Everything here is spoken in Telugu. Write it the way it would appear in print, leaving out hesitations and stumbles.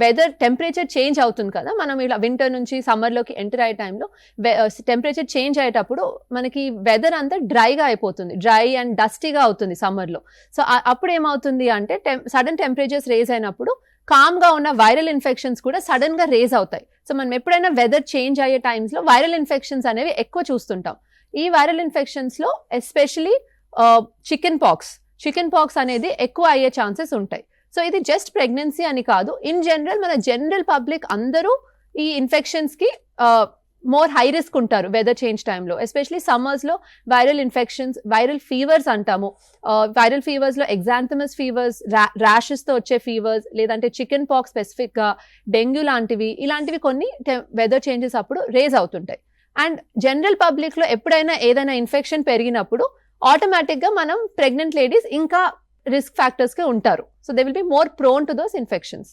వెదర్ టెంపరేచర్ చేంజ్ అవుతుంది కదా, మనం ఇలా వింటర్ నుంచి సమ్మర్లోకి ఎంటర్ అయ్యే టైంలో టెంపరేచర్ చేంజ్ అయ్యేటప్పుడు మనకి వెదర్ అంతా డ్రైగా అయిపోతుంది, డ్రై అండ్ డస్టీగా అవుతుంది సమ్మర్లో. సో అప్పుడు ఏమవుతుంది అంటే సడన్ టెంపరేచర్స్ రేజ్ అయినప్పుడు కామ్గా ఉన్న వైరల్ ఇన్ఫెక్షన్స్ కూడా సడన్గా రేజ్ అవుతాయి. సో మనం ఎప్పుడైనా వెదర్ చేంజ్ అయ్యే టైమ్స్లో వైరల్ ఇన్ఫెక్షన్స్ అనేవి ఎక్కువ చూస్తుంటాం. ఈ వైరల్ ఇన్ఫెక్షన్స్లో ఎస్పెషలీ చికెన్ పాక్స్ అనేది ఎక్కువ అయ్యే ఛాన్సెస్ ఉంటాయి. సో ఇది జస్ట్ ప్రెగ్నెన్సీ అని కాదు, ఇన్ జనరల్ మన జనరల్ పబ్లిక్ అందరూ ఈ ఇన్ఫెక్షన్స్కి మోర్ హై రిస్క్ ఉంటారు వెదర్ చేంజ్ టైంలో. ఎస్పెషలీ సమ్మర్స్లో వైరల్ ఇన్ఫెక్షన్స్, వైరల్ ఫీవర్స్ అంటాము. వైరల్ ఫీవర్స్లో ఎగ్జాంథమస్ ఫీవర్స్, ర్యాషెస్తో వచ్చే ఫీవర్స్, లేదంటే చికెన్ పాక్స్ స్పెసిఫిక్గా, డెంగ్యూ ఇలాంటివి కొన్ని వెదర్ చేంజెస్ అప్పుడు రేజ్ అవుతుంటాయి. అండ్ జనరల్ పబ్లిక్లో ఎప్పుడైనా ఏదైనా ఇన్ఫెక్షన్ పెరిగినప్పుడు ఆటోమేటిక్గా మనం ప్రెగ్నెంట్ లేడీస్ ఇంకా రిస్క్ ఫ్యాక్టర్స్గా ఉంటారు. So they will be more prone to those infections.